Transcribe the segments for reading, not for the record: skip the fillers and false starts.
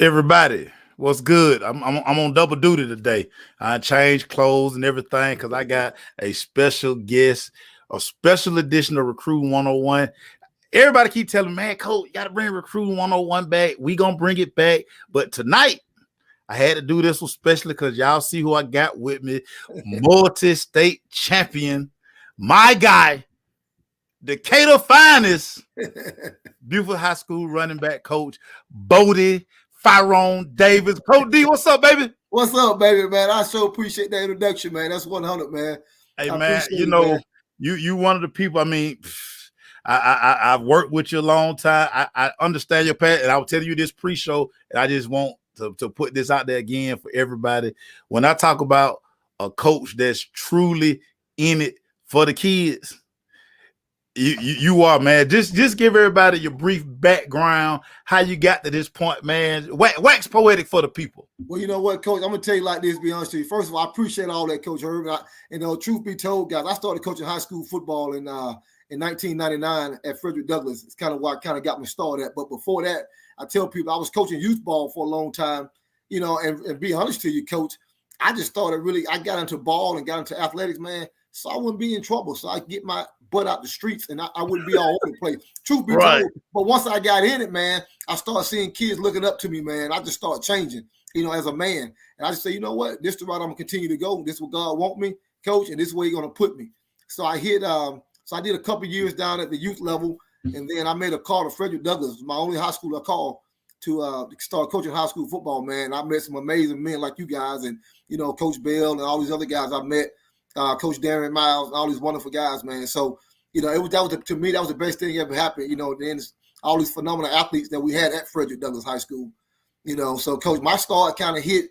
Everybody, what's good? I'm on double duty today. I changed clothes and everything because I got a special guest, a special edition of Recruit 101. Everybody keep telling me, man, Coach, you gotta bring Recruit 101 back. We gonna bring it back. But tonight, I had to do this one especially because y'all see who I got with me. Multi-state champion, my guy, Decatur finest, Buford High School running back coach, Bodie Fyrone Davis. Coach D, what's up, baby? What's up, baby, man? I so appreciate that introduction, man. That's 100, man. Hey, I man, appreciate it, man. you one of the people. I mean, I've worked with you a long time. I understand your path, and I will tell you this pre-show, and I just want to put this out there again for everybody. When I talk about a coach that's truly in it for the kids, you are, man. Just give everybody your brief background, how you got to this point, man. Wax poetic for the people. Well, you know what, Coach? I'm gonna tell you like this. Be honest with you. First of all, I appreciate all that, Coach Herb. Truth be told, guys, I started coaching high school football in 1999 at Frederick Douglass. It's kind of why I kind of got me started at. But before that, I tell people I was coaching youth ball for a long time. And be honest to you, Coach, I just started I got into ball and got into athletics, man, so I wouldn't be in trouble. So I get my butt out the streets and I wouldn't be all over the place. Truth be told. But once I got in it, man, I started seeing kids looking up to me, man. I just started changing, as a man. And I just say, you know what? This is the route I'm going to continue to go. This is what God want me, Coach, and this is where He's going to put me. So I did a couple of years down at the youth level, and then I made a call to Frederick Douglass, my only high school I called to start coaching high school football, man. I met some amazing men like you guys and, Coach Bell and all these other guys I met. Coach Darren Miles, all these wonderful guys, man. So, to me, that was the best thing ever happened. Then all these phenomenal athletes that we had at Frederick Douglass High School. So Coach, my start kind of hit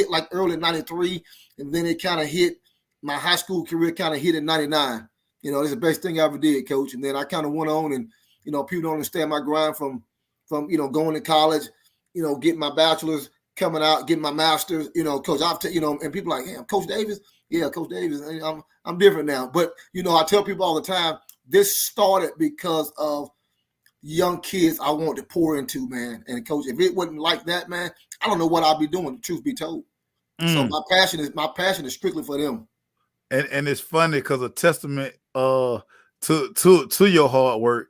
like early '93, and then it kind of hit my high school career kind of hit in '99. It's the best thing I ever did, Coach. And then I kind of went on, and people don't understand my grind from going to college, getting my bachelor's, coming out, getting my master's. Coach, and people are like, yeah, Coach Davis. Yeah, Coach Davis, I'm different now. But, I tell people all the time, this started because of young kids I want to pour into, man. And, Coach, if it wasn't like that, man, I don't know what I'd be doing, the truth be told. So my passion is strictly for them. And it's funny because a testament to your hard work,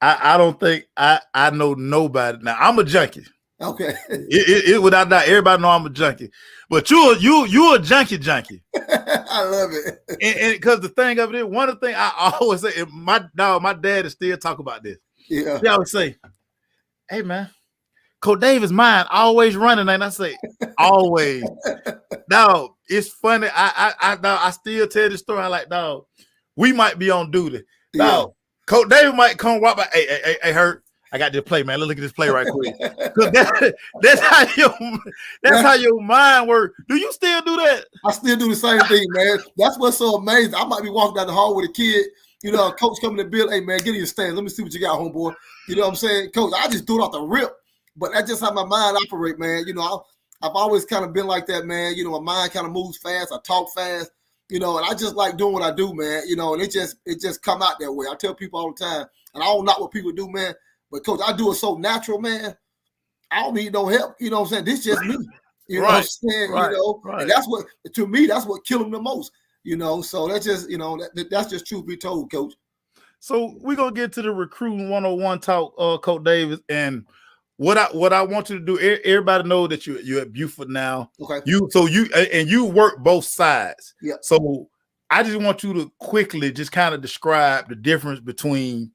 I don't think I know nobody. Now, I'm a junkie. Okay. It without doubt, everybody know I'm a junkie. But you're a junkie. I love it. And because the thing of it is, one of the things I always say, my dad is still talk about this. Yeah. He always say, hey man, Coach Davis mine always running. And I say, always. Dog, it's funny. I still tell this story. I like, dog, we might be on duty. Dog, Coach Davis might come walk by. Hey, Hurt. I got this play, man. Let's look at this play right quick. That's how your mind works. Do you still do that? I still do the same thing, man. That's what's so amazing. I might be walking down the hall with a kid, a coach coming to the building. Hey, man, get in your stand. Let me see what you got, homeboy. You know what I'm saying? Coach, I just do it off the rip. But that's just how my mind operates, man. I've always kind of been like that, man. My mind kind of moves fast. I talk fast, and I just like doing what I do, man. And it just come out that way. I tell people all the time, and I don't know what people do, man. But, Coach, I do it so natural, man. I don't need no help. You know what I'm saying? This just me. You know what I'm saying? Right. And that's what, to me, that's what killed him the most. So that's just, that's just truth be told, Coach. So we're going to get to the recruiting 101 talk, Coach Davis. And what I want you to do, everybody know that you're at Buford now. Okay. You work both sides. Yeah. So I just want you to quickly just kind of describe the difference between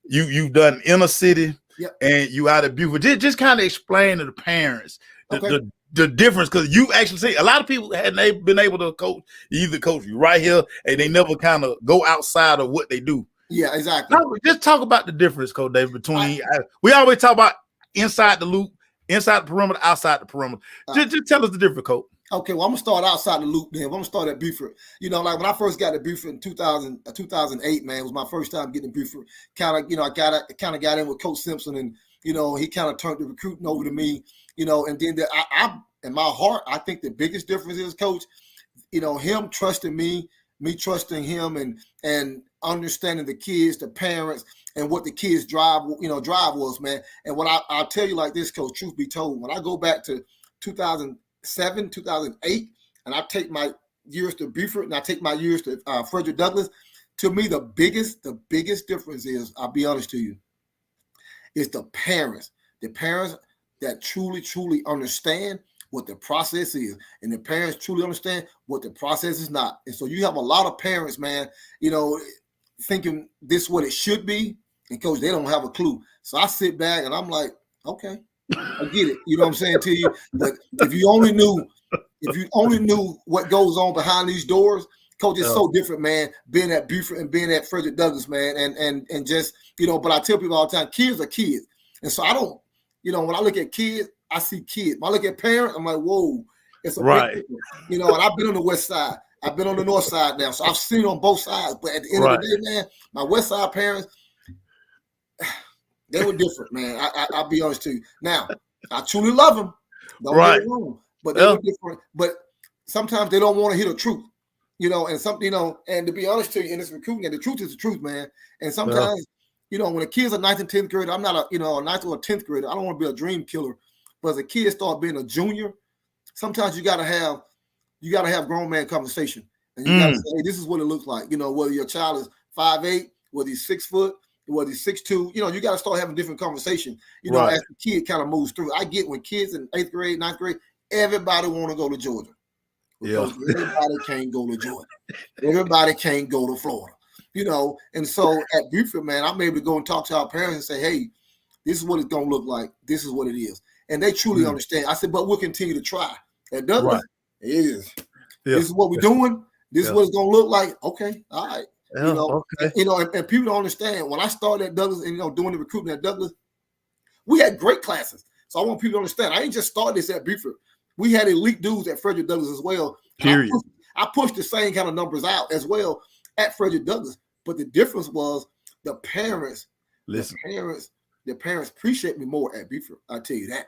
you've done inner city and you out of Buford. Just kind of explain to the parents the difference, because you actually see a lot of people hadn't been able to coach you right here, and they never kind of go outside of what they do. Yeah, exactly. Just talk about the difference, Coach David, between we always talk about inside the loop, inside the perimeter, outside the perimeter. Just tell us the difference, Coach. Okay, well, I'm gonna start outside the loop then. I'm gonna start at Buford. Like when I first got to Buford in 2008, man, it was my first time getting to Buford. I kind of got in with Coach Simpson, and he kind of turned the recruiting over to me. And then I in my heart, I think the biggest difference is, Coach, him trusting me trusting him, and understanding the kids, the parents, and what the kids drive was, man. And what I'll tell you like this, Coach, truth be told, when I go back to 2007, 2008, and I take my years to Buford and I take my years to Frederick Douglass, to me, the biggest difference is, I'll be honest to you, is the parents that truly understand what the process is, and the parents truly understand what the process is not. And so you have a lot of parents, man, thinking this is what it should be, and Coach, they don't have a clue. So I sit back and I'm like, okay, I get it. You know what I'm saying to you? But if you only knew what goes on behind these doors, Coach, it's so different, man, being at Buford and being at Frederick Douglass, man, and just, but I tell people all the time, kids are kids. And so I don't, when I look at kids, I see kids. When I look at parents, I'm like, whoa, it's a big difference. And I've been on the west side. I've been on the north side now. So I've seen it on both sides. But at the end of the day, man, my west side parents, they were different, man. I'll be honest to you. Now, I truly love them. Don't get it wrong. But they were different. But sometimes they don't want to hear the truth. And something, and to be honest to you, in this recruiting, and the truth is the truth, man. And sometimes, when the kids are 9th and 10th grade, I'm not a 9th or a 10th grader. I don't want to be a dream killer. But as a kid start being a junior, sometimes you gotta have grown man conversation. And you gotta say, hey, this is what it looks like. Whether your child is 5'8", whether he's 6 foot, whether he's 6'2", you gotta start having different conversation, as the kid kind of moves through. I get when kids in 8th grade, 9th grade, everybody want to go to Georgia. Because everybody can't go to Georgia. Everybody can't go to Florida. And so at Buford, man, I'm able to go and talk to our parents and say, hey, this is what it's gonna look like. This is what it is. And they truly understand. I said, but we'll continue to try. At Douglas, it is. Yeah. This is what we're doing. This is what it's gonna look like. Okay, all right. And people don't understand. When I started at Douglas and doing the recruitment at Douglas, we had great classes. So I want people to understand. I ain't just started this at Buford. We had elite dudes at Frederick Douglass as well. Period. I pushed the same kind of numbers out as well at Frederick Douglass. But the difference was the parents. Listen. The parents appreciate me more at Buford. I tell you that.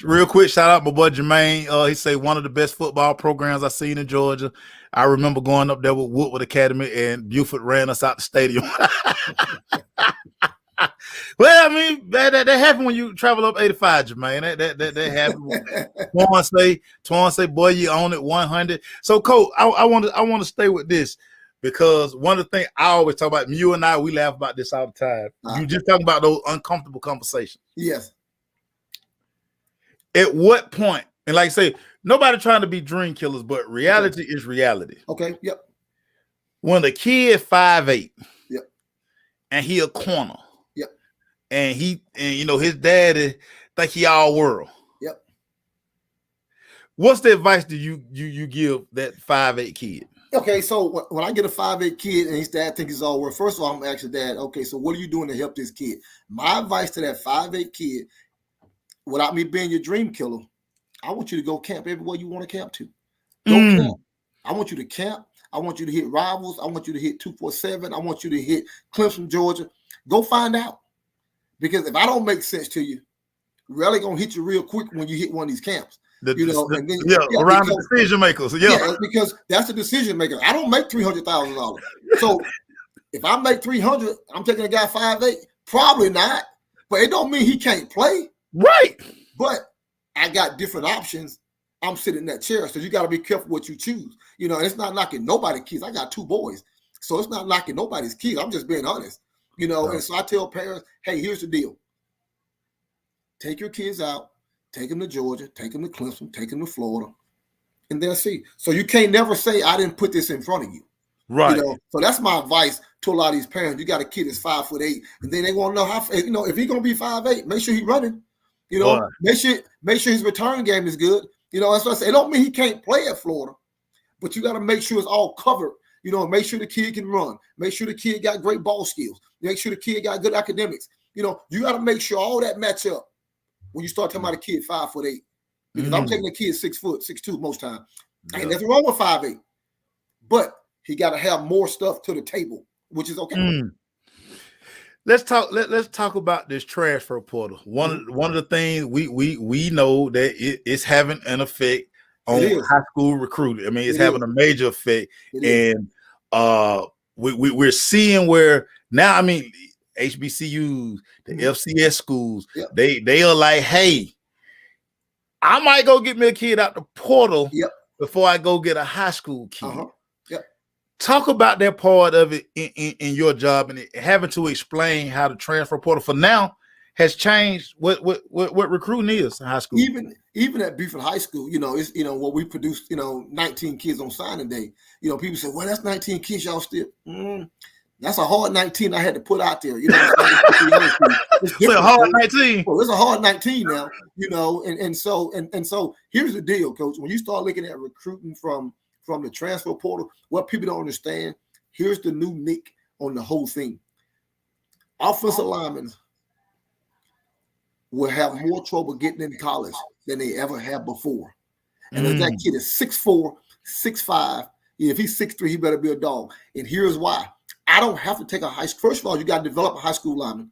Real quick, shout out my boy Jermaine. He say one of the best football programs I've seen in Georgia. I remember going up there with Woodward Academy, and Buford ran us out the stadium. Well, I mean, that happened when you travel up 85, Jermaine. That happened. Twan say, boy, you own it 100. So, Coach, I want to stay with this, because one of the things I always talk about, you and I, we laugh about this all the time. You just talking about those uncomfortable conversations. Yes. At what point, and like I say, nobody trying to be dream killers, but reality is reality. Okay. Yep. When the kid 5'8", yep, and he a corner, yep, and his daddy think he all world. Yep. What's the advice do you give that 5'8" kid? Okay, so when I get a 5'8" kid and his dad thinks he's all world, first of all, I'm gonna ask your dad, okay, so what are you doing to help this kid? My advice to that 5'8" kid, without me being your dream killer, I want you to go camp everywhere you want to camp to. Go camp. I want you to camp. I want you to hit Rivals. I want you to hit 247. I want you to hit Clemson, Georgia. Go find out. Because if I don't make sense to you, really gonna hit you real quick when you hit one of these camps. Around the decision makers. Yeah, because that's the decision maker. I don't make $300,000. So if I make 300, I'm taking a guy 5'8". Probably not. But it don't mean he can't play. Right. But I got different options. I'm sitting in that chair. So you got to be careful what you choose. It's not knocking nobody's kids. I got 2 boys. So it's not knocking nobody's kids. I'm just being honest. And so I tell parents, hey, here's the deal. Take your kids out. Take them to Georgia. Take them to Clemson. Take them to Florida. And they'll see. So you can't never say, I didn't put this in front of you. Right. So that's my advice to a lot of these parents. You got a kid that's 5'8", and then they want to know how, if he's going to be 5'8", make sure he's running. Make sure his return game is good. That's what I say. It don't mean he can't play at Florida, but you got to make sure it's all covered. Make sure the kid can run. Make sure the kid got great ball skills. Make sure the kid got good academics. You got to make sure all that match up when you start talking about a kid 5'8". Because I'm taking a kid 6 foot, 6'2" most times. Ain't nothing wrong with 5'8", but he got to have more stuff to the table, which is okay. Let's talk about this transfer portal. One of the things we know that it's having an effect on high school recruiting. I mean, it's having a major effect, and we're seeing where Now, I mean, HBCUs, the FCS schools, Yep. they are like, hey, I might go get me a kid out the portal before I go get a high school kid. Yep. Talk about that part of it in your job and having to explain how the transfer portal for now has changed what recruiting is in high school. Even at Buford High School, it's what we produced, 19 kids on signing day. People say, well, that's 19 kids, y'all still. That's a hard 19 I had to put out there. It's a hard 19. Well, it's a hard 19 now, and so here's the deal, Coach. When you start looking at recruiting from the transfer portal, what people don't understand, here's the new nick on the whole thing. Offensive linemen will have more trouble getting in college than they ever have before. And if that kid is 6'4", 6'5", if he's 6'3", he better be a dog. And here's why. I don't have to take a high school. First of all, you got to develop a high school lineman.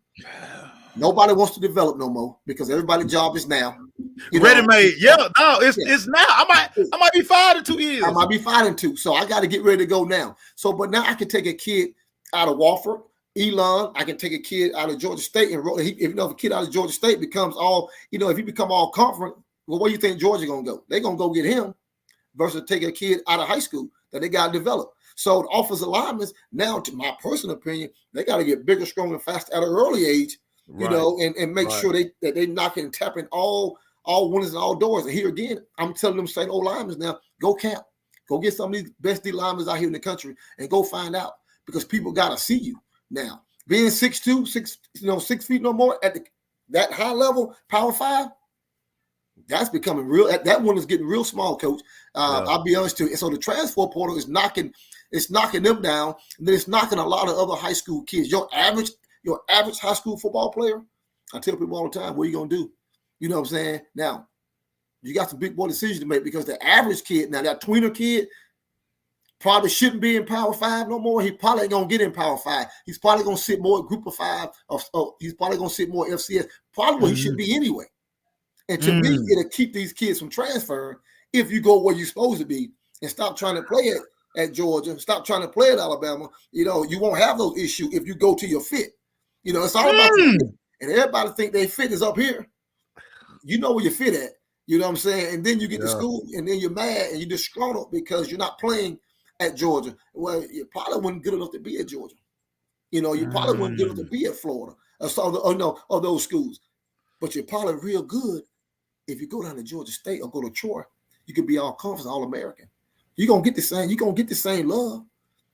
Nobody wants to develop no more because everybody's job is now. Ready made. It's now. I might be fired in 2 years. I might be fired in 2. So I got to get ready to go now. So, but now I can take a kid out of Wofford, Elon. I can take a kid out of Georgia State, and if a kid out of Georgia State becomes if he become all conference, well, where do you think Georgia gonna go? They're gonna go get him versus take a kid out of high school that they got to develop. So the offensive linemen now, to my personal opinion, they got to get bigger, stronger, and faster at an early age, and make sure that they knocking and tapping all windows and all doors. And here again, I'm telling them same old linemen now, go camp, go get some of these best D linemen out here in the country, and go find out because people got to see you now. Being 6'2", 6 feet no more at that high level, Power 5. That's becoming real. That one is getting real small, Coach. I'll be honest with you. And so the transfer portal is knocking them down. And then it's knocking a lot of other high school kids. Your average high school football player, I tell people all the time, what are you going to do? You know what I'm saying? Now, you got some big boy decisions to make because the average kid, now that tweener kid, probably shouldn't be in Power 5 no more. He probably ain't going to get in Power 5. He's probably going to sit more Group of 5. He's probably going to sit more FCS. Probably where he should be anyway. And to me, it'll keep these kids from transferring if you go where you're supposed to be and stop trying to play at Georgia, stop trying to play at Alabama. You won't have those issues if you go to your fit. It's all about your fit. And everybody think their fit is up here. You know where your fit at. You know what I'm saying? And then you get to school and then you're mad and you're disgruntled because you're not playing at Georgia. Well, you probably wasn't good enough to be at Georgia. You probably wasn't good enough to be at Florida or those schools. But you're probably real good. If you go down to Georgia State or go to Troy, you could be all conference, all American. You're gonna get the same love,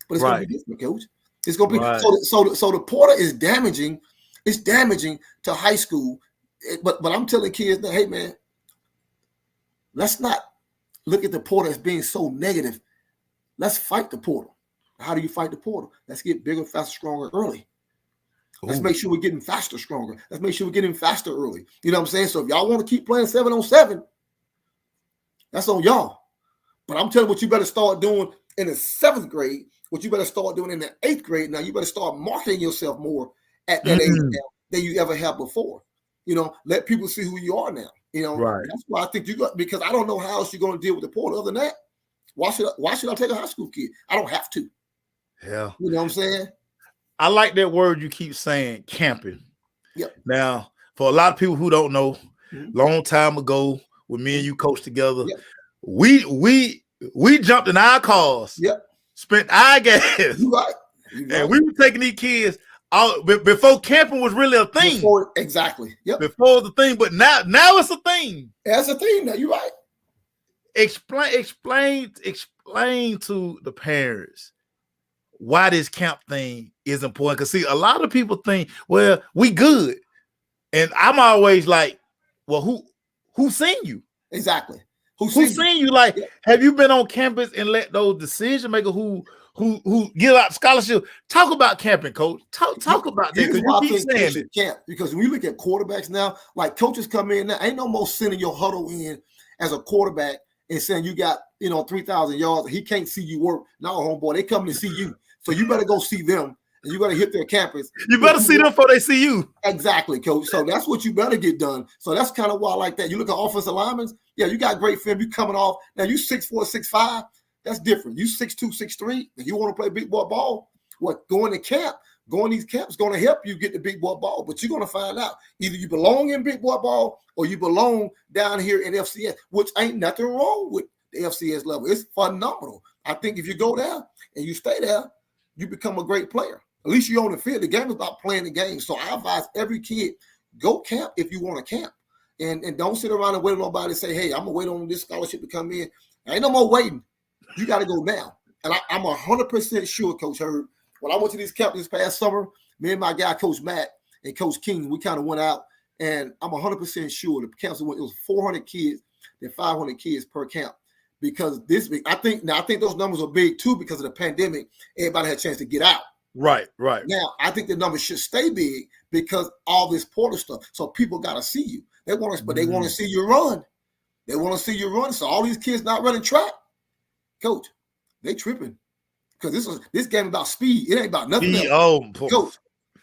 but it's gonna be different, Coach. It's gonna be so the portal is damaging. It's damaging to high school. But I'm telling kids that, hey man, let's not look at the portal as being so negative. Let's fight the portal. How do you fight the portal? Let's get bigger, faster, stronger early. Let's make sure we're getting faster, stronger. Let's make sure we're getting faster early. You know what I'm saying? So if y'all want to keep playing 7-on-7, that's on y'all. But I'm telling you what you better start doing in the 7th grade, what you better start doing in the 8th grade. Now you better start marketing yourself more at that age now than you ever have before. Let people see who you are now. That's why I think because I don't know how else you're going to deal with the portal. Other than that, why should I take a high school kid? I don't have to. Yeah. You know what I'm saying? I like that word you keep saying, camping. Yep. Now, for a lot of people who don't know, long time ago, when me and you coached together, we jumped in our cars, spent our gas, and we were taking these kids out before camping was really a thing. Exactly. Yep. Before the thing, but now it's a thing. That's a thing now. You're right. Explain to the parents why this camp thing is important. Because see, a lot of people think, well, we good. And I'm always like, well, who seen you? Exactly. Who seen you? Like, have you been on campus and let those decision makers who give out scholarship talk about camping, Coach? Talk about that. Because you keep saying it. Camp, because when we look at quarterbacks now, like coaches come in now, ain't no more sending your huddle in as a quarterback and saying you got 3,000 yards and he can't see you work. No, homeboy, they come to see you. So you better go see them and you better hit their campus. You better see them before they see you. Exactly, Coach. So that's what you better get done. So that's kind of why I like that. You look at offensive linemen, you got great film. You coming off. Now you 6'4", 6'5", that's different. You 6'2", 6'3", and you want to play big boy ball, going to camp, going these camps is going to help you get the big boy ball, but you're going to find out either you belong in big boy ball or you belong down here in FCS, which ain't nothing wrong with the FCS level. It's phenomenal. I think if you go there and you stay there, you become a great player. At least you're on the field. The game is about playing the game. So I advise every kid, go camp if you want to camp. And don't sit around and wait on nobody to say, hey, I'm going to wait on this scholarship to come in. Ain't no more waiting. You got to go now. And I'm 100% sure, Coach Herb, when I went to this camp this past summer, me and my guy, Coach Matt and Coach King, we kind of went out. And I'm 100% sure the camps went, it was 400 kids and 500 kids per camp. Because I think those numbers are big too because of the pandemic. Everybody had a chance to get out. Right. Now, I think the numbers should stay big because all this portal stuff. So people got to see you. They want to see you run. They want to see you run. So all these kids not running track, Coach, they tripping because this game about speed. It ain't about nothing else. Coach,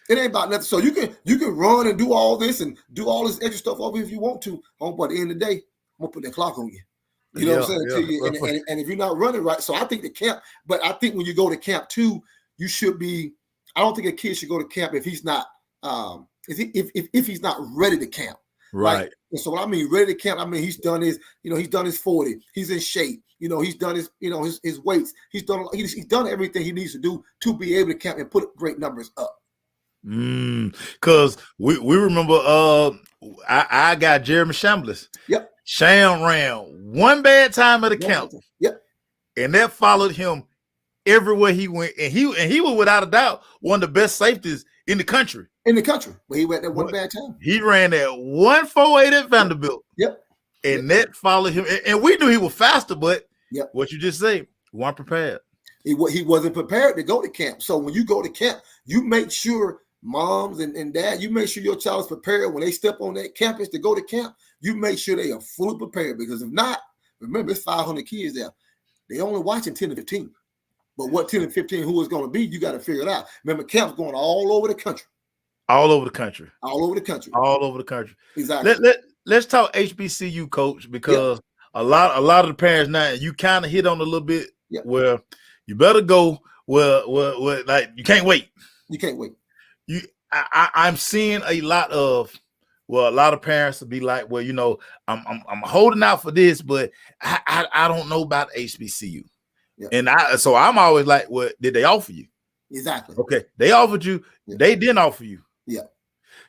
it ain't about nothing. So you can run and do all this and do all this extra stuff over if you want to. But at the end of the day, I'm gonna put that clock on you. You know what I'm saying to you? And if you're not running right, so I think the camp. But I think when you go to camp too, you should be. I don't think a kid should go to camp if he's not if he's not ready to camp. Right. And so what I mean ready to camp, I mean he's done his 40. He's in shape. He's done his weights. He's done everything he needs to do to be able to camp and put great numbers up. Because we remember I got Jeremy Chambliss. Yep. Sham ran one bad time at a camp. Yep. And that followed him everywhere he went. And he was without a doubt one of the best safeties in the country. But he went that one bad time. He ran that 148 at Vanderbilt. Yep. And that followed him. And we knew he was faster, but what you just said, weren't prepared. He wasn't prepared to go to camp. So when you go to camp, you make sure moms and dad, you make sure your child is prepared when they step on that campus to go to camp. You make sure they are fully prepared because if not, remember it's 500 kids there. They only watching 10 to 15. But what 10 to 15 who is going to be, you got to figure it out. Remember, camp's going all over the country. All over the country. Exactly. Let's talk HBCU, Coach, because a lot of the parents now, you kind of hit on a little bit where you better go where like you can't wait. You can't wait. I'm seeing a lot of parents will be like, well, I'm holding out for this, but I don't know about HBCU. Yeah. And I'm always like, well, did they offer you? Exactly. Okay, they offered you. Yeah. They didn't offer you. Yeah.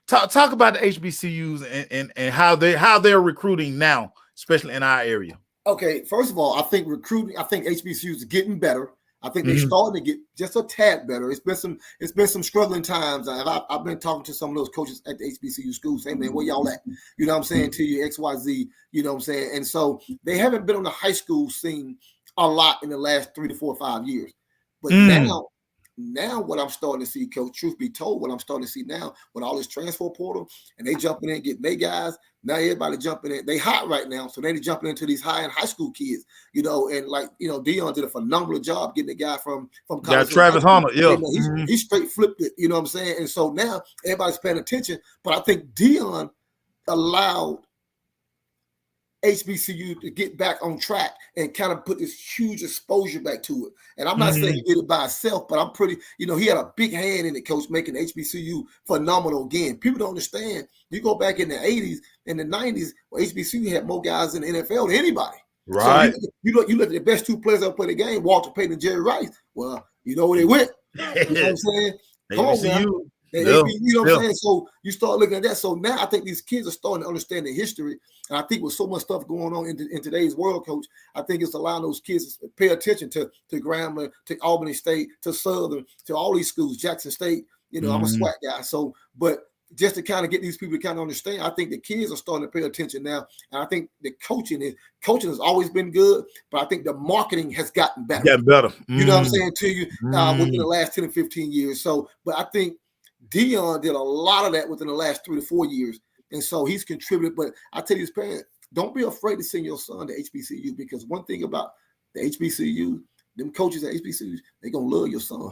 Talk about the HBCUs and how they're recruiting now, especially in our area. Okay, first of all, I think HBCUs are getting better. I think they're starting to get just a tad better. It's been some struggling times. I've been talking to some of those coaches at the HBCU schools saying, man, where y'all at? You know what I'm saying, to you, XYZ, you know what I'm saying? And so they haven't been on the high school scene a lot in the last 3 to 4 or 5 years. But now what I'm starting to see, Coach, truth be told, what I'm starting to see now with all this transfer portal and they jumping in, getting their guys, now everybody jumping in. They hot right now, so they jumping into these high-end high school kids, and like, Dion did a phenomenal job getting the guy from college. Yeah, Travis Hunter, he straight flipped it, you know what I'm saying? And so now everybody's paying attention, but I think Dion allowed HBCU to get back on track and kind of put this huge exposure back to it. And I'm not saying he did it by himself, but I'm pretty, he had a big hand in it, Coach, making HBCU phenomenal again. People don't understand. You go back in the 80s and the 90s, where HBCU had more guys in the NFL than anybody. Right. So you look at the best two players that play the game, Walter Payton and Jerry Rice. Well, you know where they went. You know what I'm saying? Come on, man. You know what I'm saying? So you start looking at that. So now I think these kids are starting to understand the history. And I think with so much stuff going on in today's world, Coach, I think it's allowing those kids to pay attention to Grambling, to Albany State, to Southern, to all these schools, Jackson State. I'm a SWAT guy. So, but just to kind of get these people to kind of understand, I think the kids are starting to pay attention now. And I think the coaching has always been good, but I think the marketing has gotten better. Yeah, better. You know what I'm saying to you within the last 10 or 15 years. So, but I think Dion did a lot of that within the last 3 to 4 years. And so he's contributed. But I tell you, his parents, don't be afraid to send your son to HBCU, because one thing about the HBCU, them coaches at HBCUs, they're going to love your son.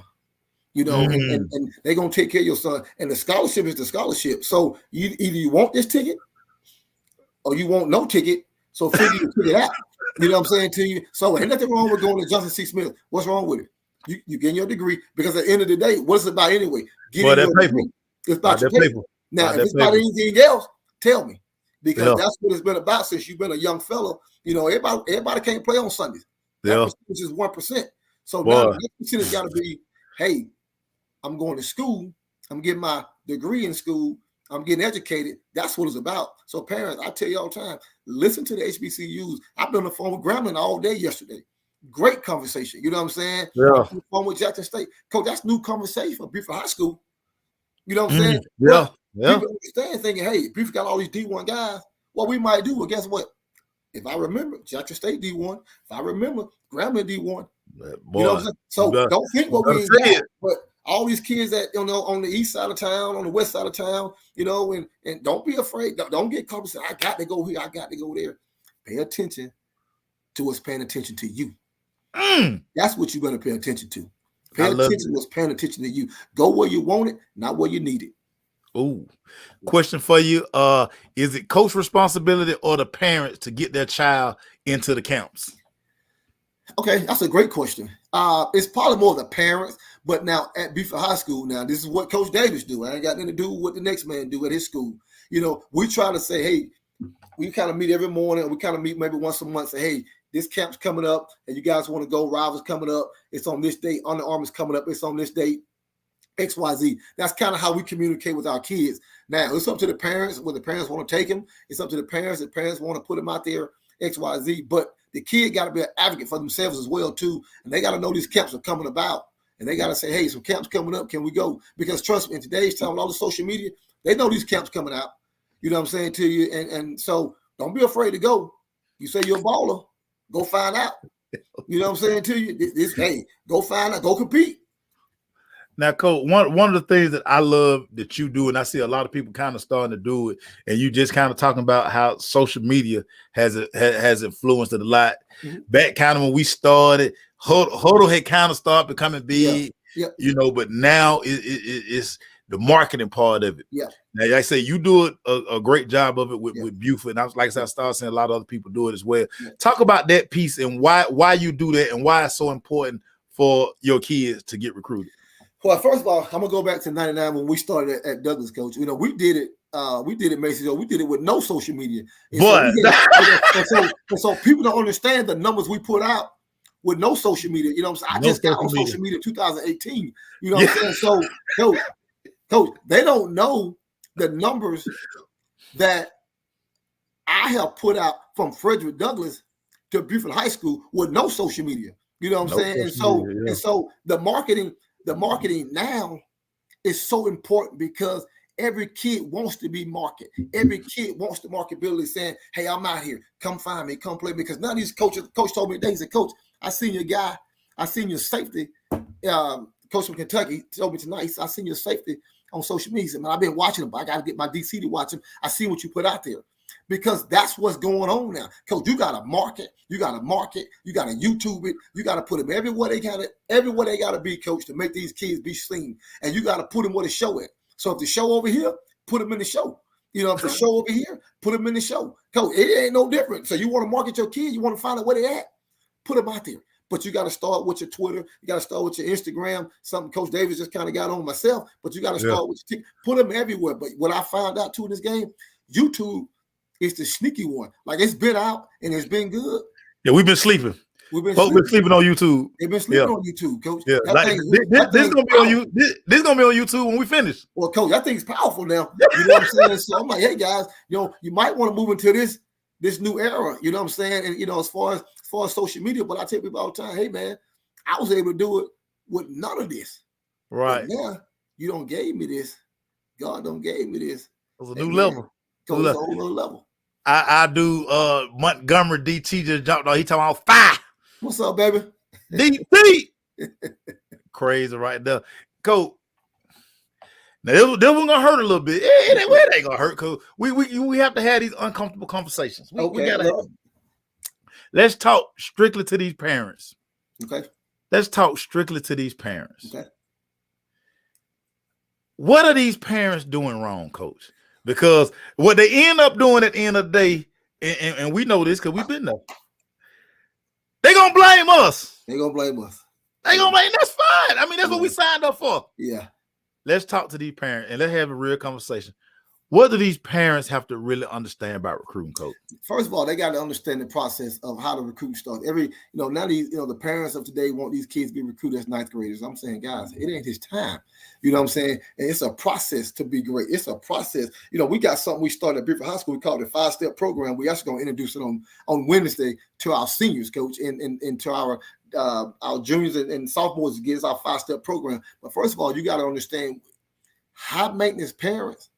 And they're going to take care of your son. And the scholarship is the scholarship. So either you want this ticket or you want no ticket. So figure your ticket out. You know what I'm saying to you? So ain't nothing wrong with going to Johnson C. Smith. What's wrong with it? You getting your degree, because at the end of the day, what's it about anyway? Getting your degree. It's about your paper. Now, if it's about anything else, tell me, because that's what it's been about since you've been a young fellow. Everybody can't play on Sundays. That percentage is 1%. So now the next percentage got to be, hey, I'm going to school. I'm getting my degree in school. I'm getting educated. That's what it's about. So parents, I tell you all the time, listen to the HBCUs. I've been on the phone with Grambling all day yesterday. Great conversation. You know what I'm saying? Yeah. On the phone with Jackson State. Coach, that's new conversation for Buford High School. You know what I'm saying? Yeah. People understand thinking, hey, Buford got all these D1 guys. What we might do, well, guess what? If I remember, Jackson State D1. If I remember, Grambling D1. Boy, you know what I'm saying? So don't think what we ain't got. But all these kids that on the east side of town, on the west side of town, and don't be afraid. Don't get caught and say, I got to go here, I got to go there. Pay attention to what's paying attention to you. That's what you're going to pay attention to. Pay attention to what's paying attention to you. Go where you want it, not where you need it. Ooh. Question for you. Is it coach responsibility or the parents to get their child into the camps? Okay, that's a great question. It's probably more the parents, but now at Buford High School, now this is what Coach Davis do. I ain't got nothing to do with what the next man do at his school. We try to say, hey, we kind of meet every morning. We kind of meet maybe once a month. Say, hey, this camp's coming up, and you guys want to go. Rivals coming up. It's on this date. Under Armour's coming up. It's on this date. XYZ. That's kind of how we communicate with our kids. Now, it's up to the parents. When the parents want to take them, it's up to the parents. The parents want to put them out there, XYZ. But the kid got to be an advocate for themselves as well, too. And they got to know these camps are coming about. And they got to say, hey, some camps coming up. Can we go? Because trust me, in today's time, with all the social media, they know these camps coming out. You know what I'm saying to you? And so don't be afraid to go. You say you're a baller, go find out. You know what I'm saying to you? Hey, go find out, go compete. Now, Coach, one of the things that I love that you do, and I see a lot of people kind of starting to do it, and you just kind of talking about how social media has influenced it a lot. Mm-hmm. Back kind of when we started, Huddle had kind of started becoming big, but now it's the marketing part of it. Yeah. Now, like I say, you do a great job of it with Buford, and I started seeing a lot of other people do it as well. Yeah. Talk about that piece and why you do that and why it's so important for your kids to get recruited. Well, first of all, I'm gonna go back to '99 when we started at Douglas, Coach. We did it, Mason. We did it with no social media. But so people don't understand the numbers we put out with no social media. You know what I'm saying? I just got on social media in 2018. You know what I'm saying? So, Coach, they don't know the numbers that I have put out from Frederick Douglass to Buford High School with no social media. You know what I'm saying? And so the marketing now is so important because every kid wants to be marketed. Every kid wants the marketability saying, hey, I'm out here. Come find me. Come play me. Because none of these coach told me today, he said, Coach, I seen your guy. I seen your safety. Coach from Kentucky told me tonight, I seen your safety on social media. He said, man, I've been watching him, but I got to get my DC to watch him. I see what you put out there. Because that's what's going on now. Coach, you got to market. You got to YouTube it. You got to put them everywhere they got to be, Coach, to make these kids be seen. And you got to put them where the show at. So if the show over here, put them in the show. If the show over here, put them in the show. Coach, it ain't no different. So you want to market your kids, you want to find out where they at, put them out there. But you got to start with your Twitter. You got to start with your Instagram. Something Coach Davis just kind of got on myself. But you got to start with your put them everywhere. But what I found out too in this game, YouTube, it's the sneaky one. Like it's been out and it's been good. Yeah, we've been sleeping. Been sleeping on YouTube. They've been sleeping on YouTube, Coach. Yeah, this gonna be on you. This gonna be on YouTube when we finish. Well, Coach, that thing's powerful now. You know what I'm saying? So I'm like, hey guys, you might want to move into this new era. You know what I'm saying? And as far as social media, but I tell people all the time, hey man, I was able to do it with none of this. Right. But now you don't gave me this. God don't gave me this. It was a new level. It's a whole other level. I do Montgomery DT just jumped on. He talking about fire. What's up, baby? DT. Crazy right there. Coach. Now this one's gonna hurt a little bit. It ain't gonna hurt, because we have to have these uncomfortable conversations. We gotta let's talk strictly to these parents. Okay. Let's talk strictly to these parents. Okay. What are these parents doing wrong, Coach? Because what they end up doing at the end of the day, and we know this because we've been there, they're going to blame us. They're going to blame us. They gonna make that's fine. I mean, that's what we signed up for. Yeah. Let's talk to these parents and let's have a real conversation. What do these parents have to really understand about recruiting, coach? First of all, they got to understand the process of how the recruit starts. Now these, the parents of today want these kids to be recruited as ninth graders. I'm saying, guys, it ain't his time. You know what I'm saying? And it's a process to be great. It's a process. We got something we started at Buford High School. We call it a 5-step program. We actually going to introduce it on Wednesday to our seniors, coach, and to our juniors and sophomores to get us our 5-step program. But first of all, you got to understand high maintenance parents.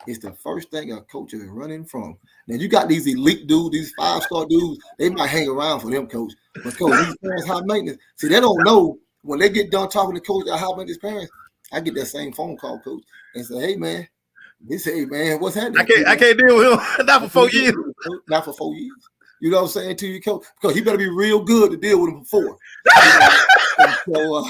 It's the first thing a coach is running from. Now, you got these elite dudes, these 5-star dudes, they might hang around for them, coach. But, coach, these parents high maintenance. See, they don't know when they get done talking to coach about high maintenance parents. I get that same phone call, coach, and say, hey, man, what's happening? I can't deal with him. Not for 4 years. Not for 4 years. You know what I'm saying to you, coach? Because he better be real good to deal with him for 4.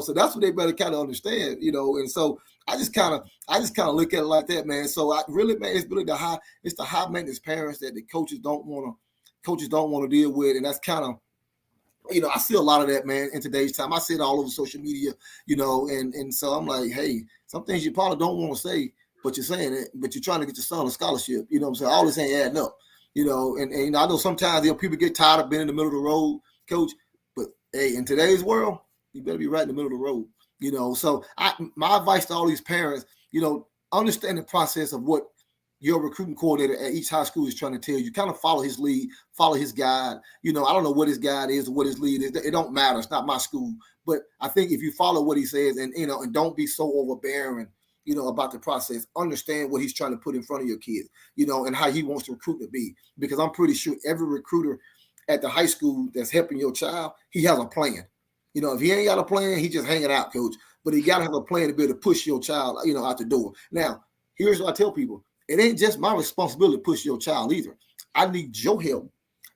So that's what they better kind of understand, and so I just kind of look at it like that, man. So it's really the high maintenance parents that the coaches don't want to deal with, and that's kind of, I see a lot of that, man, in today's time. I see it all over social media, and so I'm like, hey, some things you probably don't want to say, but you're saying it, but you're trying to get your son a scholarship. You know what I'm saying? All this ain't adding up, and I know sometimes people get tired of being in the middle of the road, coach, but hey, in today's world, you better be right in the middle of the road. So my advice to all these parents, understand the process of what your recruiting coordinator at each high school is trying to tell you. Kind of follow his lead, follow his guide. I don't know what his guide is or what his lead is. It don't matter. It's not my school. But I think if you follow what he says and don't be so overbearing, about the process, understand what he's trying to put in front of your kids, and how he wants the recruit to be. Because I'm pretty sure every recruiter at the high school that's helping your child, he has a plan. If he ain't got a plan, he just hanging out, coach. But he got to have a plan to be able to push your child, out the door. Now, here's what I tell people. It ain't just my responsibility to push your child either. I need your help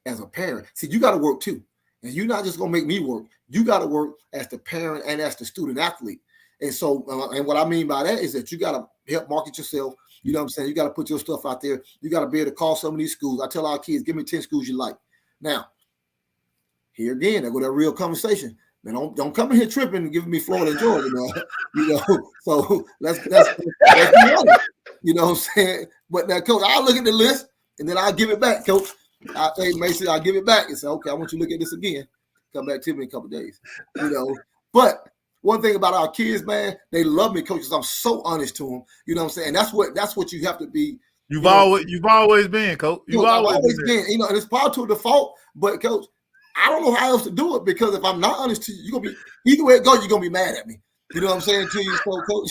as a parent. See, you got to work too. And you're not just going to make me work. You got to work as the parent and as the student athlete. And so, and what I mean by that is that you got to help market yourself. You know what I'm saying? You got to put your stuff out there. You got to be able to call some of these schools. I tell our kids, give me 10 schools you like. Now, here again, I go to that real conversation. Man, don't come in here tripping and giving me Florida and Georgia, man. So let's be honest. You know what I'm saying? But now, coach, I'll look at the list and then I'll give it back, coach. Hey, Mason, I'll give it back and say, okay, I want you to look at this again. Come back to me in a couple of days. But one thing about our kids, man, they love me, coach, because I'm so honest to them. You know what I'm saying? That's what you have to be. You've always been, coach. You've always been. And it's part to a default, but coach, I don't know how else to do it, because if I'm not honest to you, you're gonna be either way it goes, you're gonna be mad at me. You know what I'm saying to you, so coach.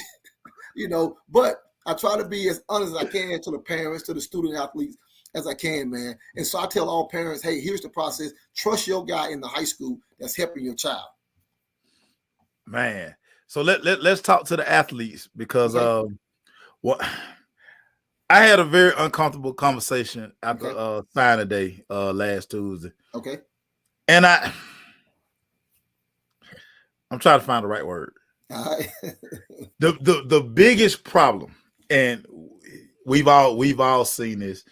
But I try to be as honest as I can to the parents, to the student athletes as I can, man. And so I tell all parents, hey, here's the process. Trust your guy in the high school that's helping your child. Man, so let's talk to the athletes, because I had a very uncomfortable conversation after signing day last Tuesday. Okay. And I'm trying to find the right word. All right. the biggest problem, and we've all seen this.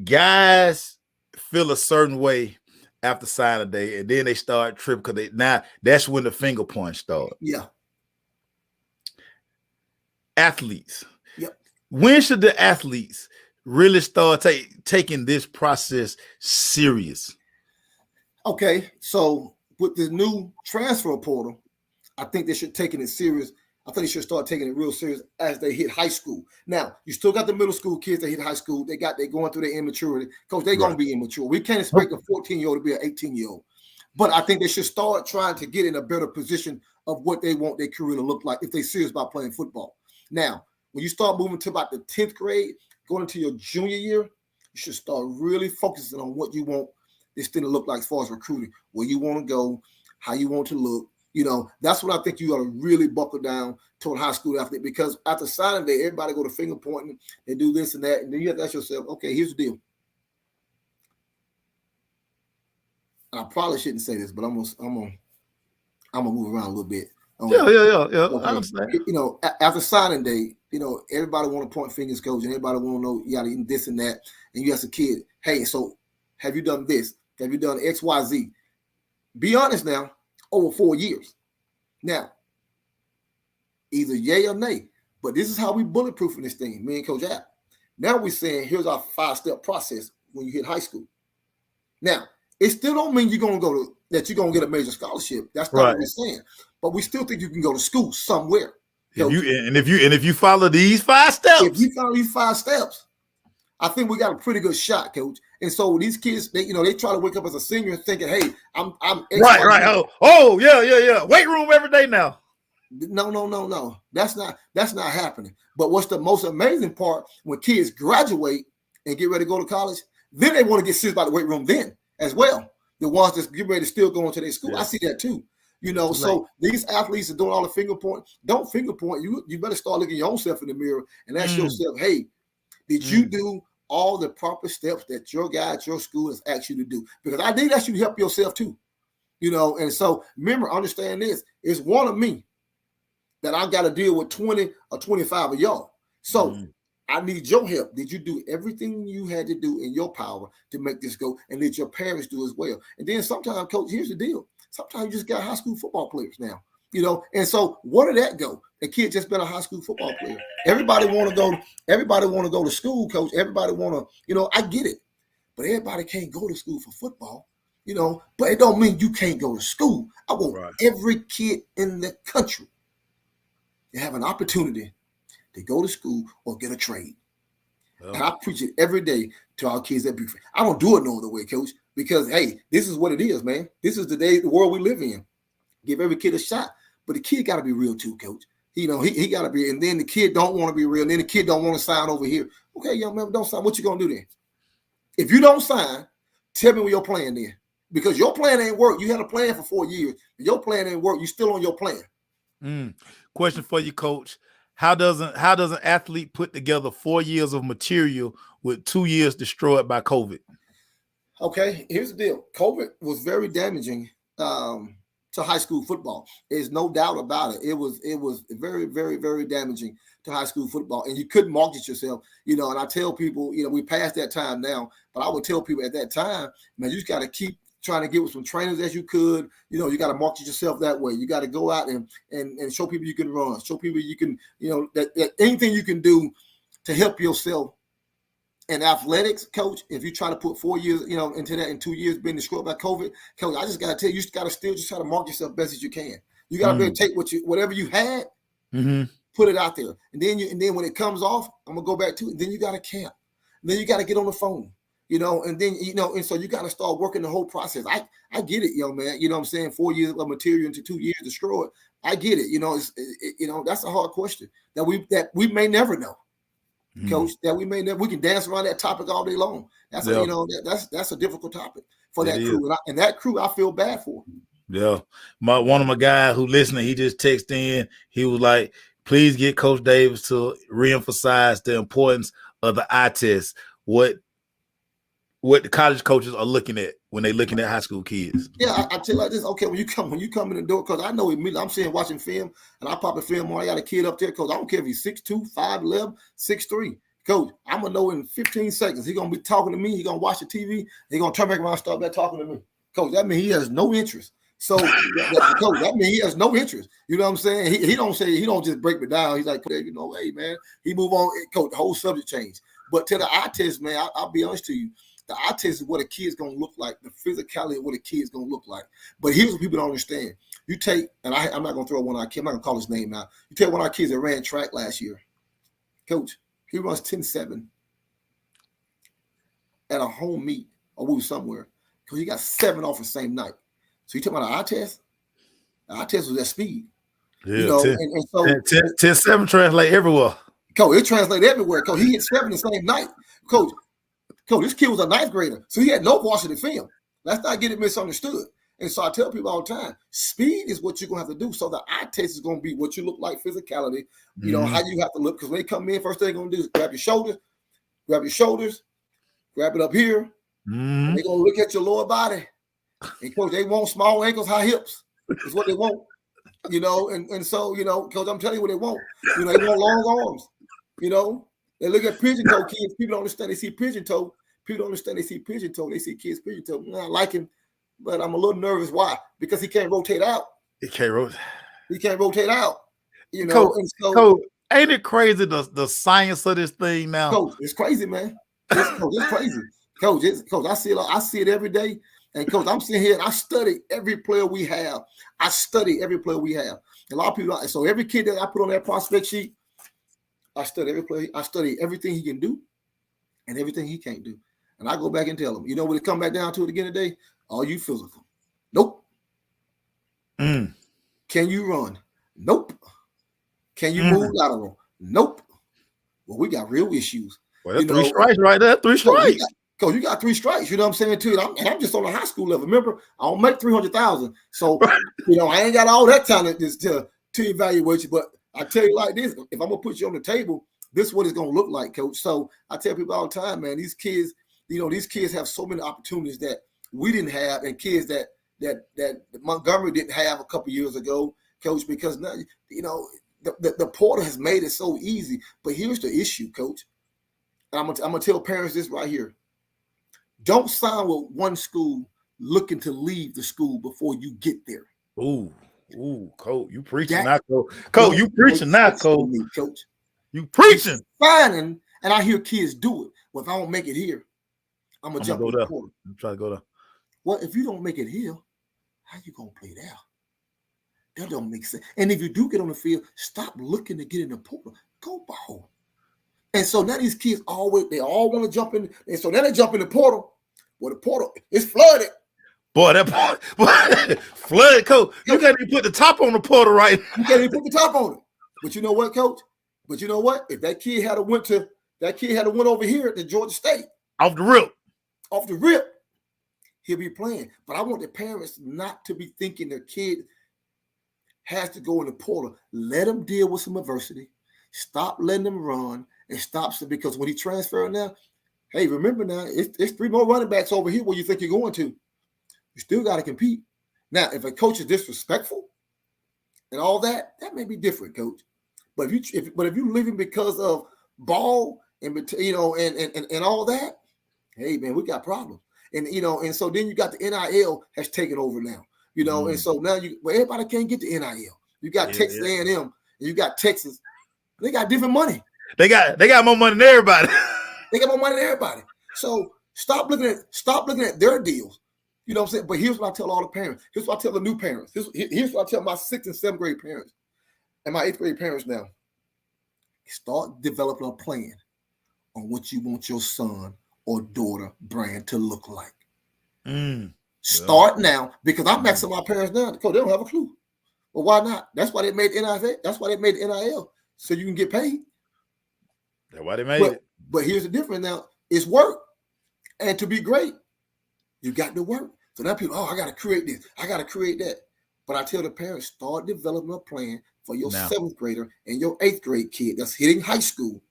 Guys feel a certain way after signing day, and then they start tripping because that's when the finger point starts. Yeah. Athletes. Yep. When should the athletes really start taking this process serious? Okay, so with the new transfer portal, I think they should take it serious. I think they should start taking it real serious as they hit high school. Now, you still got the middle school kids that hit high school. They're going through their immaturity. Coach, they're going to be immature. We can't expect a 14-year-old to be an 18-year-old. But I think they should start trying to get in a better position of what they want their career to look like if they're serious about playing football. Now, when you start moving to about the 10th grade, going into your junior year, you should start really focusing on what you want this thing to look like as far as recruiting, where you want to go, how you want to look. That's what I think you got to really buckle down to a high school athlete, because after signing day, everybody go to finger pointing and do this and that. And then you have to ask yourself, okay, here's the deal. I probably shouldn't say this, but I'm gonna move around a little bit. Yeah. Okay. I understand. After signing day, everybody want to point fingers, coach, and everybody want to know you got to eat this and that. And you ask a kid, hey, so have you done this? Have you done X, Y, Z? Be honest now, over 4 years. Now, either yay or nay. But this is how we bulletproofing this thing, me and Coach App. Now we're saying here's our 5-step process when you hit high school. Now, it still don't mean you're gonna you're gonna get a major scholarship. That's not what we're saying. But we still think you can go to school somewhere. If you follow these 5 steps, I think we got a pretty good shot, Coach. And so these kids, they try to wake up as a senior and thinking, hey, I'm right. Oh, yeah. Weight room every day now. No. That's not happening. But what's the most amazing part, when kids graduate and get ready to go to college, then they want to get serious about the weight room then as well. The ones that's getting ready to still go into their school. Yeah. I see that too. So these athletes are doing all the finger point. Don't finger point. You better start looking your own self in the mirror and ask yourself, hey, did you do all the proper steps that your guy at your school has asked you to do? Because I did ask you to help yourself too. And so remember, understand this. It's one of me that I got to deal with 20 or 25 of y'all. So I need your help. Did you do everything you had to do in your power to make this go? And did your parents do as well? And then sometimes, Coach, here's the deal. Sometimes you just got high school football players now, and so where did that go? The kid just been a high school football player. Everybody want to go to school, Coach. Everybody want to, I get it. But everybody can't go to school for football, but it don't mean you can't go to school. I want every kid in the country to have an opportunity to go to school or get a trade. Oh. And I preach it every day to our kids at Buford. I don't do it no other way, Coach, because, hey, this is what it is, man. This is the world we live in. Give every kid a shot. But the kid got to be real too, Coach. He got to be, and then the kid don't want to be real, and then the kid don't want to sign over here. Okay, young man, don't sign. What you going to do then? If you don't sign, tell me what your plan is. Because your plan ain't work. You had a plan for 4 years. If your plan ain't work, you still on your plan. Question for you, Coach. How does an athlete put together 4 years of material with 2 years destroyed by COVID? Okay, here's the deal. COVID was very damaging to high school football. There's no doubt about it. It was very, very, very damaging to high school football. And you couldn't market yourself, and I tell people, we passed that time now, but I would tell people at that time, man, you just got to keep trying to get with some trainers as you could. You got to market yourself that way. You got to go out and show people you can run, show people you can, that anything you can do to help yourself. And athletics, Coach, if you try to put 4 years, into that in 2 years being destroyed by COVID, Coach, I just got to tell you, you just got to still just try to market yourself best as you can. You got to be able to take whatever you had, put it out there. And then when it comes off, I'm going to go back to it. Then you got to camp. And then you got to get on the phone, and then, and so you got to start working the whole process. I get it, young man. You know what I'm saying? 4 years of material into 2 years destroyed. I get it. That's a hard question that we may never know. Coach, that we can dance around that topic all day long. That's that's a difficult topic for that crew, and that crew I feel bad for. Yeah, one of my guys who listening, he just texted in. He was like, "Please get Coach Davis to reemphasize the importance of the eye test. What the college coaches are looking at when they're looking at high school kids." Yeah, I tell you like this. Okay, when you come in the door, because I know immediately I'm saying watching film, and I pop a film on. I got a kid up there, Coach. I don't care if he's 6'2", 5'11", 6'3". Coach, I'm gonna know in 15 seconds. He's gonna be talking to me. He's gonna watch the TV. He's gonna turn back around and start back talking to me. Coach, that means he has no interest. So, Coach, that means he has no interest. You know what I'm saying? He don't just break me down. He's like, hey man, he move on. Coach, the whole subject changed. But to the eye test, man, I'll be honest to you. The eye test is what a kid's going to look like, the physicality of what a kid's going to look like. But here's what people don't understand. You take, and I'm not going to throw one of our kids, I'm not going to call his name out. You take one of our kids that ran track last year. Coach, he runs 10.7 at a home meet or we were somewhere. Because he got 7 off the same night. So you talking about an eye test? The eye test was at speed. Yeah, 10.7 translate everywhere. Coach, it translates everywhere. Coach, he hit 7 the same night. Coach, this kid was a 9th grader, so he had no varsity film. Let's not get it misunderstood. And so I tell people all the time, speed is what you're going to have to do. So the eye test is going to be what you look like, physicality, how you have to look. Because when they come in, first thing they're going to do is grab your shoulders, grab it up here. And they're going to look at your lower body. And, Coach, they want small ankles, high hips. That's what they want. And so, Coach, I'm telling you what they want. They want long arms, They look at pigeon toe kids. People don't understand. They see pigeon toe. People don't understand. They see pigeon toe. They see kids pigeon toe. I like him. but I'm a little nervous. Why? Because he can't rotate out. He can't rotate. He can't rotate out. You know, Coach, and so Coach, ain't it crazy the science of this thing now? Coach, it's crazy, man. It's crazy. Coach, I see it every day. And Coach, I'm sitting here and I study every player we have. I study every player we have. A lot of people, so every kid that I put on that prospect sheet, I study every player. I study everything he can do and everything he can't do. And I go back and tell him, you know, when it come back down to it again today, are you physical? Nope. Can you run? Nope. Can you move lateral? Nope. Well, we got real issues. Well, that's three strikes right there. 3 strikes. Coach, you got 3 strikes. You know what I'm saying too. And I'm just on the high school level. Remember, I don't make 300,000, so you know I ain't got all that talent just to evaluate you. But I tell you like this: if I'm gonna put you on the table, this is what it's gonna look like, Coach. So I tell people all the time, man, these kids, you know, these kids have so many opportunities that we didn't have, and kids that Montgomery didn't have a couple years ago, Coach. Because now, you know, the portal has made it so easy. But here's the issue, Coach. And I'm gonna tell parents this right here. Don't sign with one school looking to leave the school before you get there. Ooh, Coach, you preaching now, Coach. Coach, you preaching now, Coach. Coach, you preaching. Signing, and I hear kids do it. Well, if I don't make it here, I'm gonna jump in the portal. I'm trying to go there. Well, if you don't make it here, how you gonna play there? That don't make sense. And if you do get on the field, stop looking to get in the portal. Go ball. And so now these kids all want to jump in. And so now they jump in the portal. Well, the portal is flooded. Boy, that flooded, Coach. You can't even put the top on the portal right now. You can't even put the top on it. But you know what, Coach? But you know what? If that kid had went over here to Georgia State. Off the rip, he'll be playing. But I want the parents not to be thinking their kid has to go in the portal. Let them deal with some adversity. Stop letting them run. And stops it, because when he transferred now, hey, remember now, it's 3 more running backs over here where you think you're going to. You still got to compete. Now, if a coach is disrespectful and all that may be different, Coach. But if you're leaving because of ball and you know and all that, hey man, we got problems. And you know, and so then you got the NIL has taken over now. You know, and so now everybody can't get the NIL. You got Texas A&M, and you got Texas. They got different money. They got more money than everybody. They got more money than everybody. So stop looking at their deals. You know what I'm saying? But here's what I tell all the parents. Here's what I tell the new parents. Here's what I tell my 6th and 7th grade parents and my 8th grade parents now. Start developing a plan on what you want your son or daughter brand to look like. Start now, because I'm asking my parents now because they don't have a clue. Well, why not? That's why they made NIL. That's why they made NIL, so you can get paid. That's why they made it. But here's the difference now. It's work. And to be great, you got to work. So now people, I got to create this. I got to create that. But I tell the parents, start developing a plan for your 7th grader and your 8th grade kid that's hitting high school.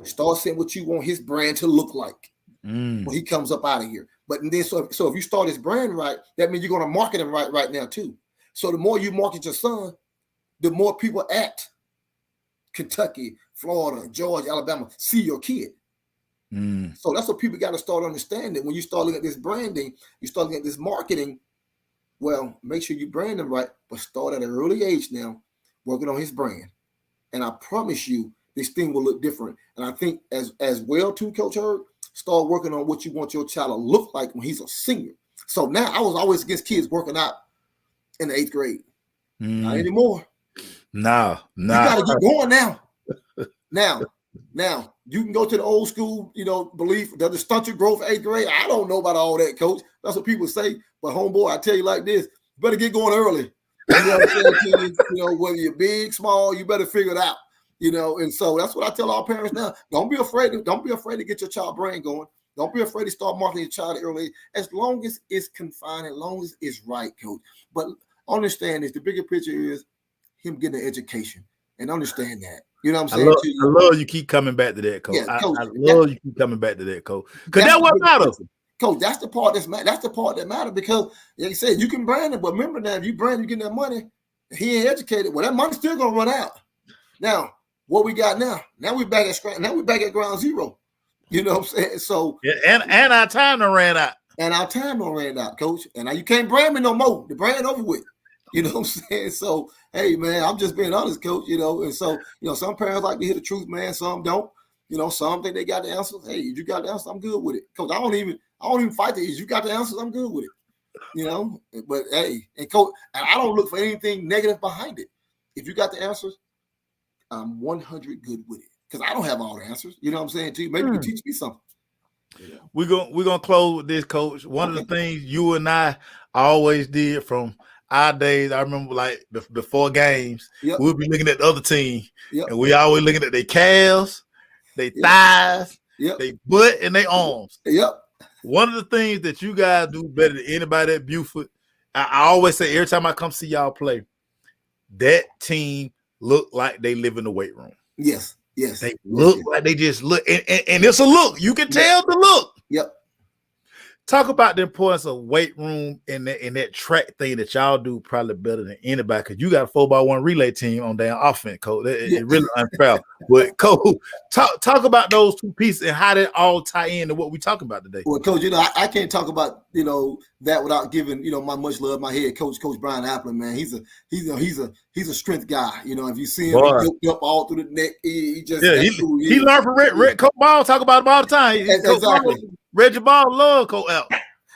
Start saying what you want his brand to look like when he comes up out of here. But then, so if you start his brand right, that means you're going to market him right now too. So the more you market your son, the more people at Kentucky, Florida, Georgia, Alabama see your kid. So that's what people got to start understanding. When you start looking at this branding, you start looking at this marketing. Well, make sure you brand them right, but start at an early age now, working on his brand. And I promise you, this thing will look different. And I think as well too, Coach Herb, start working on what you want your child to look like when he's a senior. So now I was always against kids working out in the 8th grade. Not anymore. No. You got to get going now. Now, you can go to the old school, you know, belief, does it stunt your growth 8th grade? I don't know about all that, Coach. That's what people say. But homeboy, I tell you like this, you better get going early. You know what I'm saying? You know, whether you're big, small, you better figure it out. You know, and so that's what I tell all parents now. Don't be afraid to get your child brain going. Don't be afraid to start marketing your child early, as long as it's confined, as long as it's right, Coach. But understand this, the bigger picture is him getting an education, and understand that. You know what I'm saying? I love you keep coming back to that, Coach. Yeah, Coach, I love you keep coming back to that, Coach. Because that's what matters. Coach, that's the part that matters, because like you said, you can brand it, but remember now, if you brand, you getting that money, he ain't educated. Well, that money's still gonna run out. Now, what we got now? Now we back at ground zero. You know what I'm saying? So and our time done ran out. and our time don't ran out, coach. And now you can't brand me no more. The brand over with. You know what I'm saying? So, hey, man, I'm just being honest, coach, And so, some parents like to hear the truth, man. Some don't. Some think they got the answers. Hey, if you got the answers, I'm good with it. Coach, I don't even fight the issues. You got the answers, I'm good with it. But hey, and coach, and I don't look for anything negative behind it. If you got the answers, I'm 100 good with it. Because I don't have all the answers. You know what I'm saying to you? Maybe you can teach me something. We're gonna close with this, coach. One of the things you and I always did from our days, I remember like before games, we'll be looking at the other team, and we always looking at their calves, their thighs, their butt, and their arms. One of the things that you guys do better than anybody at Buford, I always say every time I come see y'all play, that team look like they live in the weight room. Yes. They look like they just look, and it's a look. You can tell the look. Talk about the importance of weight room and that track thing that y'all do probably better than anybody, because you got a 4x1 relay team on damn offense, coach. It really unfair. But coach, talk about those two pieces and how they all tie into what we're talking about today. Well, coach, I can't talk about that without giving my much love, my head coach, Coach Brian Applin, man. He's a strength guy. If you see him, he yoked up all through the neck. He just he learned from Red Coach Ball. Talk about him all the time. Exactly. Reggie Ball love Coach Al.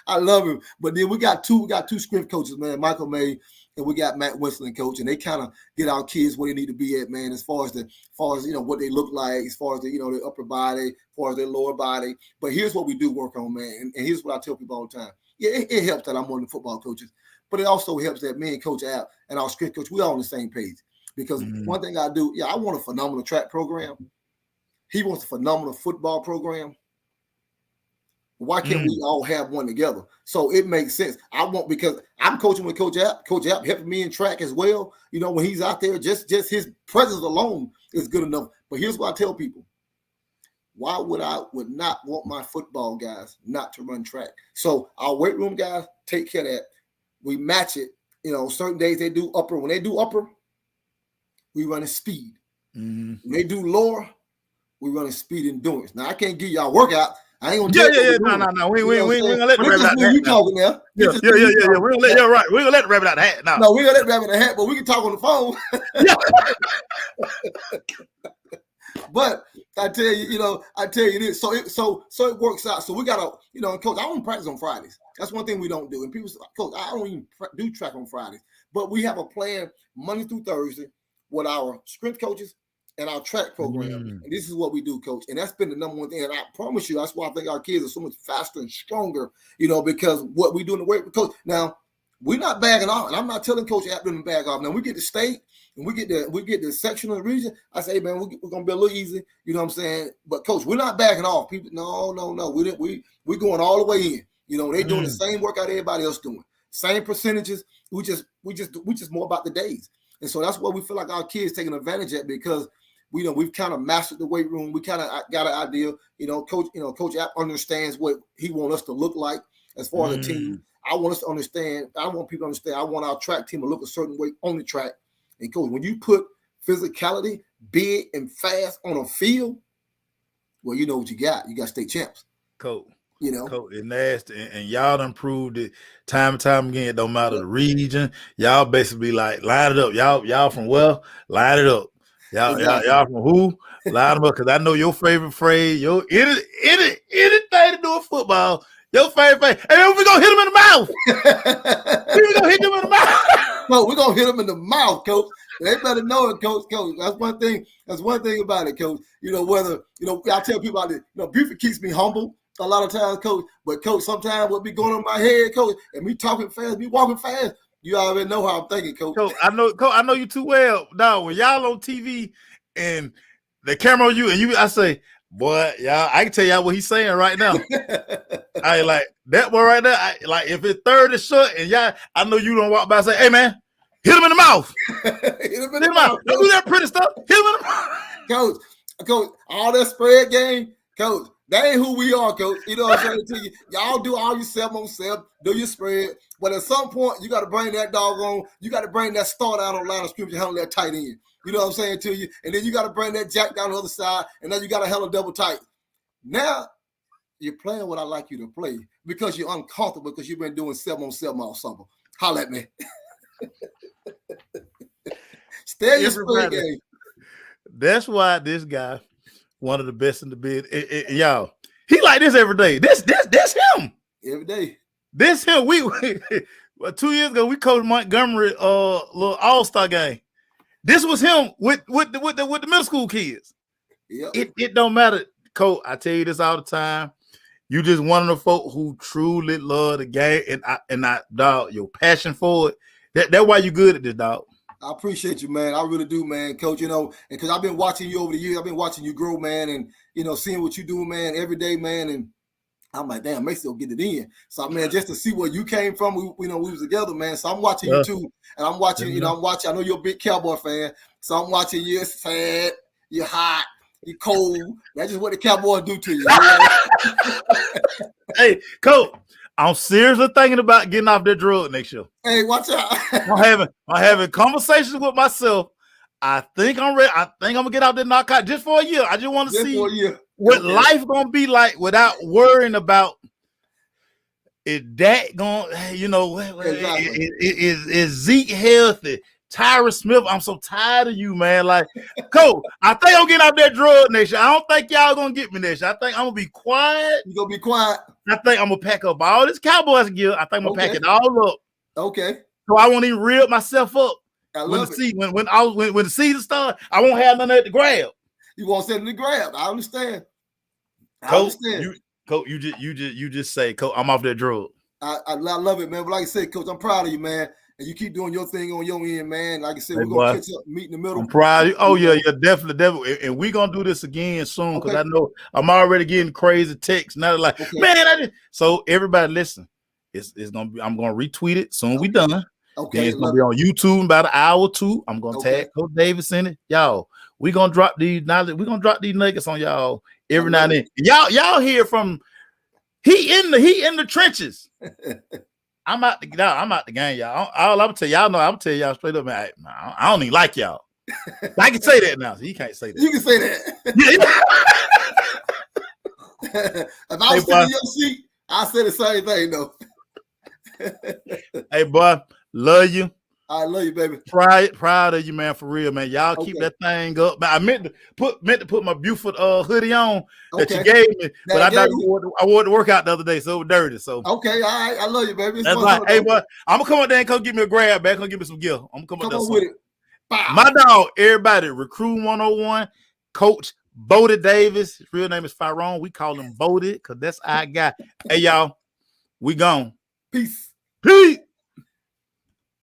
I love him. But then we got two strength coaches, man. Michael May and we got Matt Winston, coach, and they kind of get our kids where they need to be at, man, as far as what they look like, as far as their upper body, as far as their lower body. But here's what we do work on, man, and here's what I tell people all the time. Yeah, it helps that I'm one of the football coaches, but it also helps that me and Coach Al and our strength coach, we're all on the same page. Because one thing I do, I want a phenomenal track program. He wants a phenomenal football program. Why can't we all have one together? So it makes sense. Because I'm coaching with Coach App. Coach App helping me in track as well. When he's out there, just his presence alone is good enough. But here's what I tell people. Why would not want my football guys not to run track? So our weight room guys take care of that. We match it. Certain days they do upper. When they do upper, we run a speed. When they do lower, we run a speed endurance. Now I can't give y'all workout. I ain't gonna no. We ain't gonna let the rabbit out the hat. You talking now? Yeah. We're gonna let we're gonna let the rabbit out the hat now. No, we're gonna let the rabbit out the hat, but we can talk on the phone. But I tell you this. So it works out. So we gotta, coach, I don't practice on Fridays. That's one thing we don't do. And people say, coach, I don't even do track on Fridays. But we have a plan Monday through Thursday with our strength coaches and our track program. And this is what we do, coach. And that's been the number one thing. And I promise you, that's why I think our kids are so much faster and stronger, because what we do in the weight coach. Now, we're not bagging off. And I'm not telling Coach Abdul to bag off. Now, we get the state and we get the section of the region. I say, man, we're going to be a little easy. You know what I'm saying? But, coach, we're not backing off. People, no. We're going all the way in. They're doing the same workout everybody else doing. Same percentages. We just more about the days. And so that's what we feel like our kids taking advantage of, because we've kind of mastered the weight room. We kind of got an idea. Coach App understands what he wants us to look like as far as a team. I want us to understand. I want people to understand. I want our track team to look a certain way on the track. And coach, when you put physicality, big and fast on a field, well, you know what you got. You got state champs. Coach. Coach, it's nasty, and y'all done proved it time and time again. It don't matter the region. Y'all basically like line it up. Y'all from where? Line it up. Y'all from who? Line them up, because I know your favorite phrase. Anything to do with football. Your favorite phrase. Hey, we're gonna hit him in the mouth. We're gonna hit him in the mouth. No, we're gonna hit him in the mouth, coach. They better know it, coach. That's one thing. That's one thing about it, coach. Whether I tell people out there, Buford keeps me humble a lot of times, coach. But coach, sometimes what be going on in my head, coach, and me talking fast, me walking fast. You already know how I'm thinking, coach. Coach, I know you too well. Now, when y'all on TV and the camera on you, I say, boy, y'all, I can tell y'all what he's saying right now. I like that one right there. If it's third and short, and y'all, I know you don't walk by and say, hey man, hit him in the mouth. Hit him in the mouth. Don't do that pretty stuff. Hit him in the mouth. Coach, all that spread game, coach. That ain't who we are, coach. You know what I'm saying to you? Y'all do all your 7-on-7, do your spread. But at some point, you got to bring that doggone, you got to bring that start out on line of scrimmage and handle that tight end. You know what I'm saying to you? And then you got to bring that jack down the other side, and then you got to handle double tight. Now, you're playing what I like you to play because you're uncomfortable because you've been doing 7-on-7 all summer. Holla at me. Stay in your spring game. That's why this guy, one of the best in the bid, y'all, he like this every day. This him. Every day. This him. We 2 years ago, we coached Montgomery little all-star game. This was him with the middle school kids. Yep. It don't matter, Coach. I tell you this all the time. You just one of the folk who truly love the game, and I dog, your passion for it. That's why you good at this, dog. I appreciate you, man. I really do, man, Coach. You know, and because I've been watching you over the years, I've been watching you grow, man, and seeing what you do, man, every day, man. And I'm like, damn, may still get it in. So, man, just to see where you came from, we was together, man. So I'm watching you too, and I'm watching. I'm watching. I know you're a big Cowboy fan, so I'm watching you. You're sad, you're hot, you're cold. That's just what the Cowboys do to you. Hey, Coach. I'm seriously thinking about getting off that drug next year. Hey, watch out. I'm having conversations with myself. I think I'm ready. I think I'm gonna get out that knockout just for a year. I just want to see what life gonna be like without worrying about is that going. Exactly. Is Zeke healthy? Tyra Smith, I'm so tired of you, man. Like, Coach, I think I'm getting out that drug next year. I don't think y'all gonna get me next year. I think I'm gonna be quiet. You gonna be quiet? I think I'm gonna pack up all this Cowboys gear. I think I'm gonna pack it all up. Okay. So I won't even reel myself up. When the season starts, I won't have nothing to grab. You won't send it to grab. I understand. Coach, you just say, Coach, I'm off that drug. I love it, man. But like I said, Coach, I'm proud of you, man. And you keep doing your thing on your end, man. Like I said, we're gonna catch up, meet in the middle. I'm proud of you. Oh yeah, definitely. And we're gonna do this again soon because I know I'm already getting crazy texts. Now like, man, so everybody listen. It's gonna be. I'm gonna retweet it soon. We done. Okay, then it's gonna be on YouTube in about an hour or two. I'm gonna tag Coach Davis in it. Y'all, we gonna drop these nuggets on y'all every now and then. Y'all hear from he in the trenches. I'm out the game, y'all. All I'm tell y'all know, I'm tell y'all straight up, man. I don't even like y'all. I can say that now. So you can't say that. You can say that. If I was sitting in your seat, I say the same thing though. Hey, boy, love you. I love you, baby. Proud of you, man, for real, man. Y'all keep that thing up. But I meant to put my Buford hoodie on that you gave me, but I wore it to work out the other day, so it was dirty. So okay, all right, I love you, baby. That's right. Hey, boy, I'm gonna come up there and come give me a grab back. Come give me some gear. I'm gonna come up there with it. Bow. My dog, everybody, Recruit 101, Coach Bodie Davis. His real name is Fyrone. We call him Bodie because that's our guy. Hey, y'all, we gone. Peace. Peace.